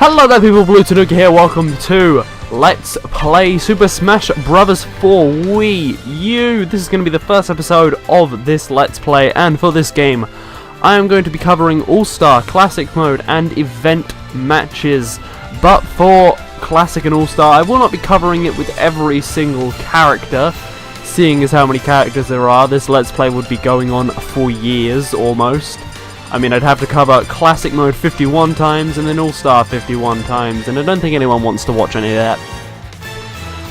Hello there people, Blue Tanuka here, welcome to Let's Play Super Smash Bros. For Wii U. This is going to be the first episode of this Let's Play, and for this game I am going to be covering All-Star, Classic Mode and Event Matches. But for Classic and All-Star I will not be covering it with every single character, seeing as how many characters there are. This Let's Play would be going on for years almost. I mean, I'd have to cover Classic Mode 51 times and then All-Star 51 times, and I don't think anyone wants to watch any of that.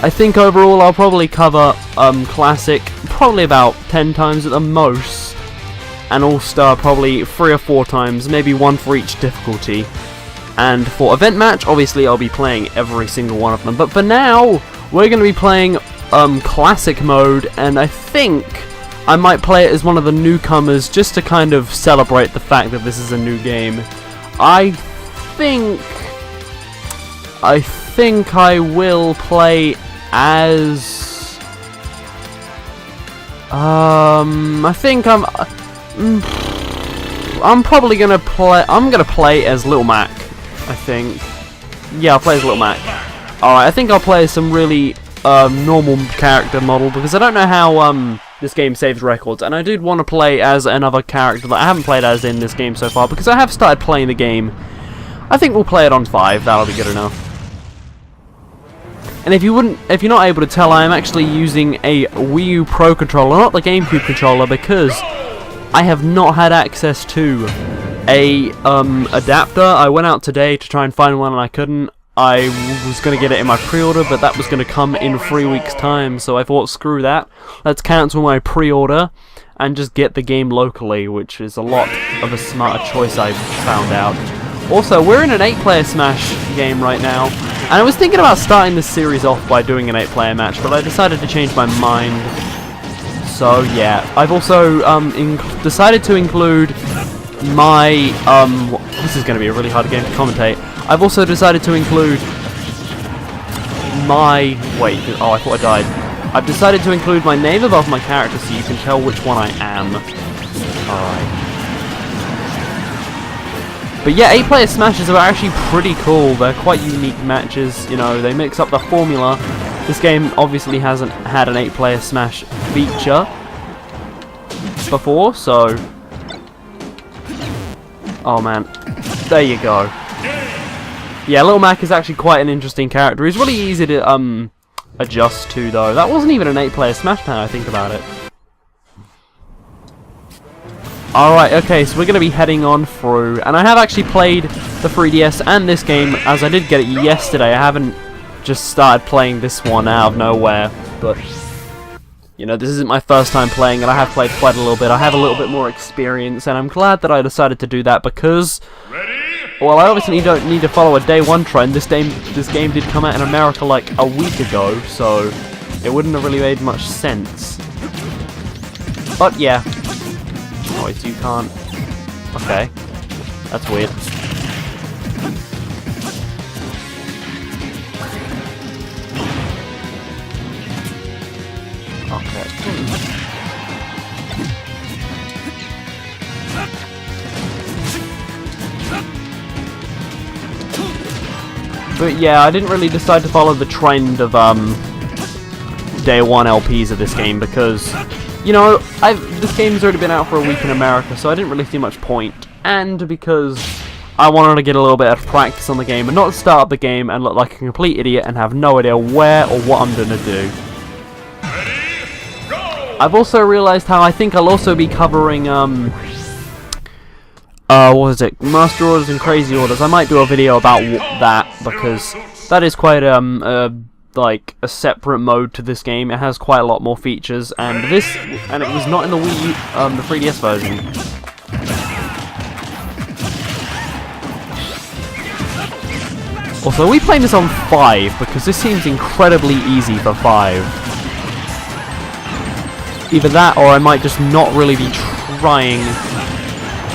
I think overall I'll probably cover Classic probably about 10 times at the most, and All-Star probably 3 or 4 times, maybe one for each difficulty. And for Event Match, obviously I'll be playing every single one of them, but for now, we're going to be playing Classic Mode, and I think I might play it as one of the newcomers just to kind of celebrate the fact that this is a new game. I think I will play as I think I'm probably gonna play as Little Mac. I think. Yeah, I'll play as Little Mac. Alright, I think I'll play as some really normal character model, because I don't know how this game saves records, and I did want to play as another character that I haven't played as in this game so far, because I have started playing the game. I think we'll play it on 5, that'll be good enough. And if you're not able to tell, I am actually using a Wii U Pro controller, not the GameCube controller, because I have not had access to a adapter. I went out today to try and find one and I couldn't. I was going to get it in my pre-order, but that was going to come in 3 weeks' time, so I thought, screw that. Let's cancel my pre-order and just get the game locally, which is a lot of a smarter choice, I found out. Also, we're in an 8-player Smash game right now, and I was thinking about starting this series off by doing an 8-player match, but I decided to change my mind. So, yeah. I've also decided to include my... this is going to be a really hard game to commentate. I've also decided to include my... Wait, oh, I thought I died. I've decided to include my name above my character so you can tell which one I am. Alright. But yeah, 8-player Smashes are actually pretty cool. They're quite unique matches, you know, they mix up the formula. This game obviously hasn't had an 8-player Smash feature before, so... Oh man, there you go. Yeah, Little Mac is actually quite an interesting character. He's really easy to adjust to, though. That wasn't even an 8-player Smash now I think about it. Alright, okay, so we're going to be heading on through. And I have actually played the 3DS and this game, as I did get it yesterday. I haven't just started playing this one out of nowhere. But, you know, this isn't my first time playing, and I have played quite a little bit. I have a little bit more experience, and I'm glad that I decided to do that, because... Well, I obviously don't need to follow a day one trend. This game did come out in America like a week ago, so it wouldn't have really made much sense. But yeah. Oh, wait, you can't. Okay. That's weird. Okay. But yeah, I didn't really decide to follow the trend of day one LPs of this game, because, you know, this game's already been out for a week in America, so I didn't really see much point, and because I wanted to get a little bit of practice on the game and not start up the game and look like a complete idiot and have no idea where or what I'm gonna do. I've also realized how I think I'll also be covering what is it? Master Orders and Crazy Orders. I might do a video about that, because that is quite like a separate mode to this game. It has quite a lot more features, and it was not in the Wii U, the 3DS version. Also, are we playing this on 5? Because this seems incredibly easy for 5. Either that, or I might just not really be trying.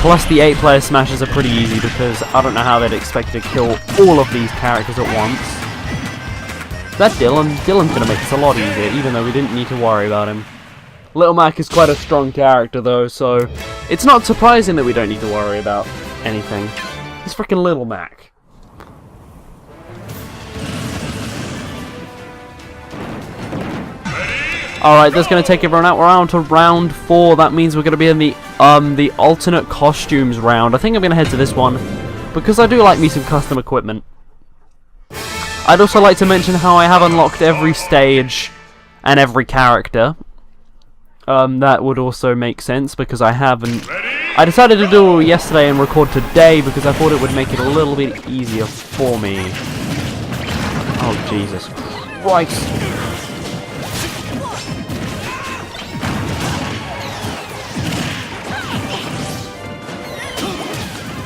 Plus, the 8-player Smashes are pretty easy, because I don't know how they'd expect to kill all of these characters at once. Is that Dylan? Dylan's going to make this a lot easier, even though we didn't need to worry about him. Little Mac is quite a strong character, though, so it's not surprising that we don't need to worry about anything. He's freaking Little Mac. Alright, that's going to take everyone out. We're on to round 4. That means we're going to be in the alternate costumes round. I think I'm going to head to this one, because I do like me some custom equipment. I'd also like to mention how I have unlocked every stage and every character. That would also make sense, because I haven't... I decided to do it yesterday and record today, because I thought it would make it a little bit easier for me. Oh, Jesus Christ.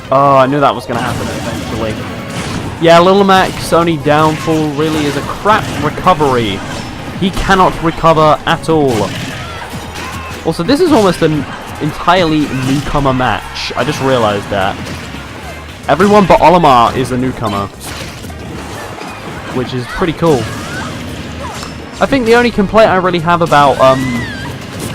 Oh, I knew that was going to happen eventually. Yeah, Little Mac's only downfall really is a crap recovery. He cannot recover at all. Also, this is almost an entirely newcomer match. I just realized that. Everyone but Olimar is a newcomer, which is pretty cool. I think the only complaint I really have about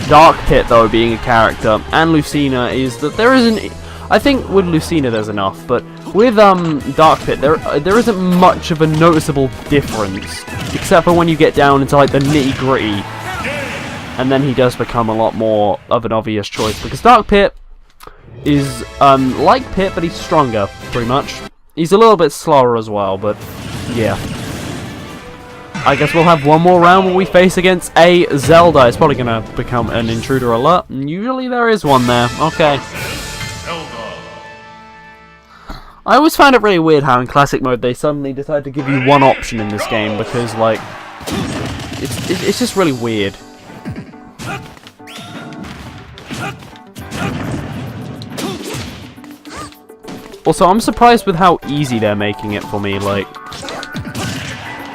Dark Pit, though, being a character, and Lucina, is that there isn't... I think with Lucina there's enough, but with Dark Pit there isn't much of a noticeable difference, except for when you get down into like the nitty gritty, and then he does become a lot more of an obvious choice, because Dark Pit is like Pit, but he's stronger, pretty much. He's a little bit slower as well, but yeah. I guess we'll have one more round where we face against a Zelda. It's probably going to become an intruder alert, and usually there is one there. Okay. I always find it really weird how in Classic Mode they suddenly decide to give you one option in this game, because, like, it's just really weird. Also, I'm surprised with how easy they're making it for me, like...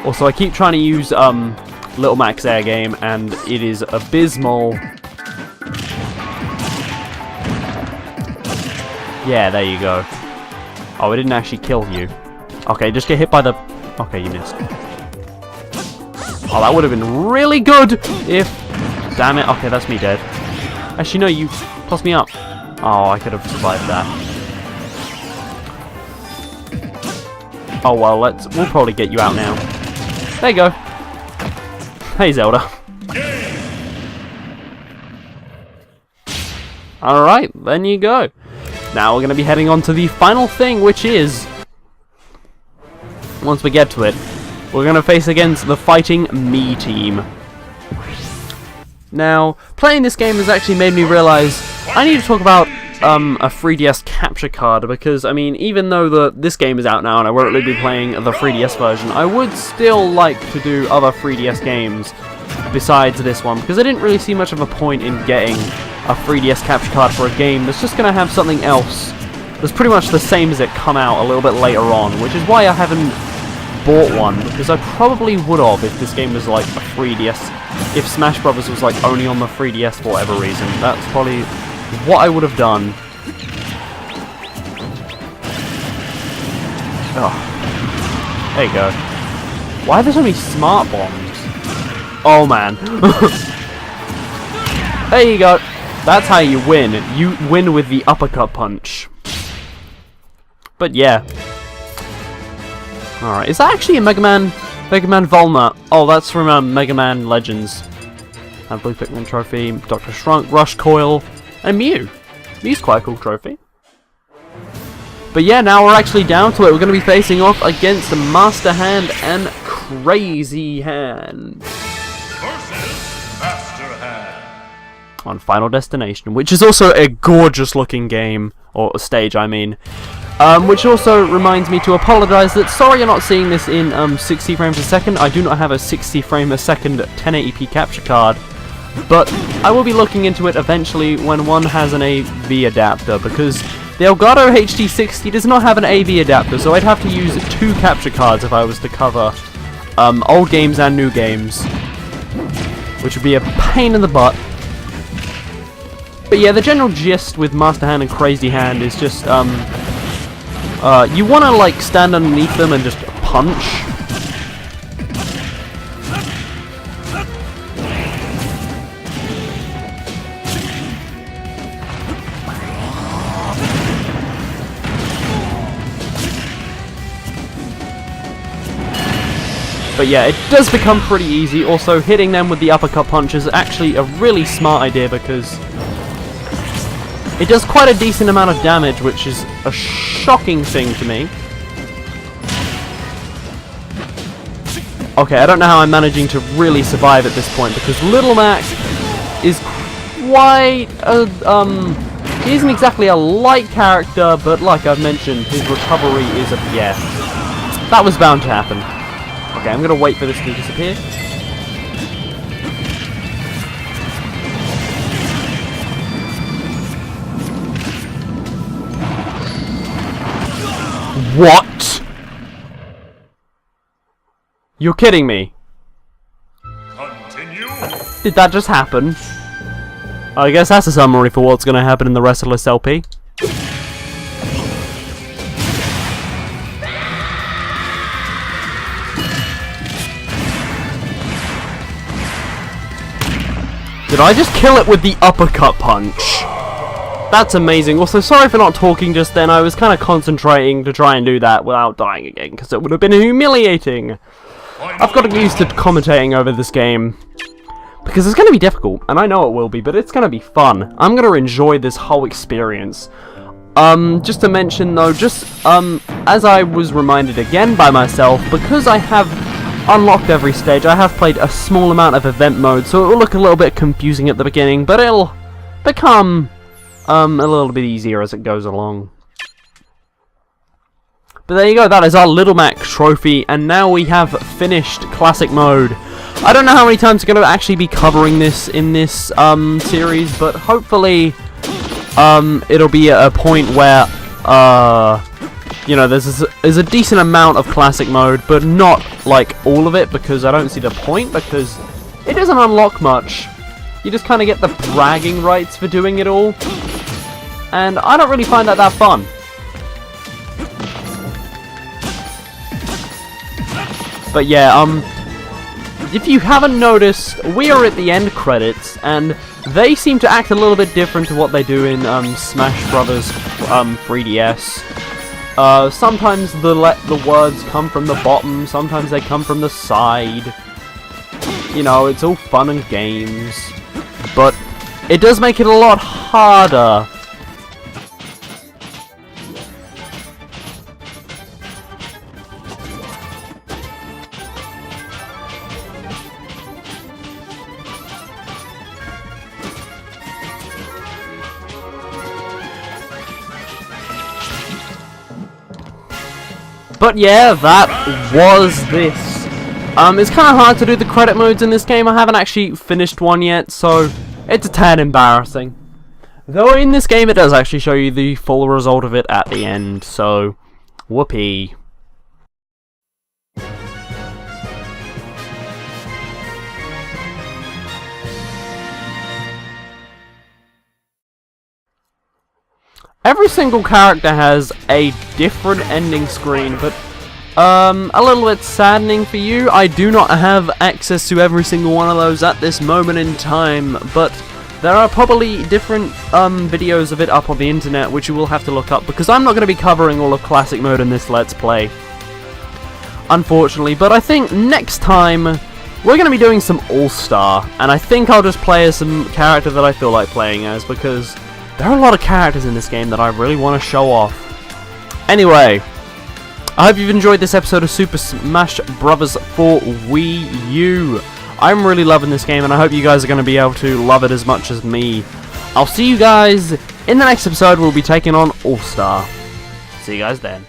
Also, I keep trying to use, Little Mac's air game, and it is abysmal. Yeah, there you go. Oh, it didn't actually kill you. Okay, just get hit by the... Okay, you missed. Oh, that would have been really good if... Damn it. Okay, that's me dead. Actually, no, you tossed me up. Oh, I could have survived that. Oh, well, we'll probably get you out now. There you go. Hey, Zelda. Alright, then you go. Now we're going to be heading on to the final thing, which is... Once we get to it, we're going to face against the Fighting Me team. Now, playing this game has actually made me realize I need to talk about a 3DS capture card, because, I mean, even though this game is out now and I won't really be playing the 3DS version, I would still like to do other 3DS games besides this one, because I didn't really see much of a point in getting a 3DS capture card for a game that's just going to have something else that's pretty much the same as it come out a little bit later on, which is why I haven't bought one, because I probably would have if this game was like a 3DS, if Smash Brothers was like only on the 3DS for whatever reason. That's probably what I would have done. Oh, there you go. Why are there so many smart bombs? Oh man. There you go. That's how you win. You win with the uppercut punch. But yeah. Alright, is that actually a Mega Man Volna? Oh, that's from Mega Man Legends. And Blue Pikmin Trophy, Dr. Shrunk, Rush Coil, and Mew. Mew's quite a cool trophy. But yeah, now we're actually down to it. We're going to be facing off against the Master Hand and Crazy Hand. On Final Destination, which is also a gorgeous looking game, or stage I mean, which also reminds me to apologise that sorry you're not seeing this in 60 frames a second. I do not have a 60 frame a second 1080p capture card, but I will be looking into it eventually when one has an AV adapter, because the Elgato HD60 does not have an AV adapter, so I'd have to use 2 capture cards if I was to cover old games and new games, which would be a pain in the butt. But yeah, the general gist with Master Hand and Crazy Hand is just, you want to, like, stand underneath them and just punch. But yeah, it does become pretty easy. Also, hitting them with the uppercut punch is actually a really smart idea because it does quite a decent amount of damage, which is a shocking thing to me. Okay, I don't know how I'm managing to really survive at this point because Little Mac is quite a, he isn't exactly a light character, but like I've mentioned, his recovery is a, yeah, that was bound to happen. Okay, I'm gonna wait for this to disappear. What? You're kidding me. Continue. Did that just happen? I guess that's a summary for what's gonna happen in the rest of this LP. Did I just kill it with the uppercut punch? That's amazing. Also, sorry for not talking just then. I was kind of concentrating to try and do that without dying again, because it would have been humiliating. I've got to get used to commentating over this game, because it's going to be difficult, and I know it will be, but it's going to be fun. I'm going to enjoy this whole experience. Just to mention though, as I was reminded again by myself, because I have unlocked every stage, I have played a small amount of event mode, so it will look a little bit confusing at the beginning, but it'll become a little bit easier as it goes along. But there you go, that is our Little Mac trophy, and now we have finished Classic Mode. I don't know how many times I'm going to actually be covering this in this series, but hopefully it'll be at a point where you know, there's a decent amount of Classic Mode, but not like all of it, because I don't see the point, because it doesn't unlock much. You just kind of get the bragging rights for doing it all, and I don't really find that fun. But yeah, if you haven't noticed, we are at the end credits, and they seem to act a little bit different to what they do in Smash Brothers 3DS. Sometimes the words come from the bottom, sometimes they come from the side. You know, it's all fun and games, but it does make it a lot harder. But yeah, that was this. It's kind of hard to do the credit modes in this game. I haven't actually finished one yet, so it's a tad embarrassing. Though in this game it does actually show you the full result of it at the end, so whoopee. Every single character has a different ending screen, but a little bit saddening for you. I do not have access to every single one of those at this moment in time, but there are probably different videos of it up on the internet which you will have to look up, because I'm not going to be covering all of Classic Mode in this Let's Play, unfortunately. But I think next time we're going to be doing some All-Star, and I think I'll just play as some character that I feel like playing as, because there are a lot of characters in this game that I really want to show off. Anyway, I hope you've enjoyed this episode of Super Smash Bros. For Wii U. I'm really loving this game, and I hope you guys are going to be able to love it as much as me. I'll see you guys in the next episode. We'll be taking on All-Star. See you guys then.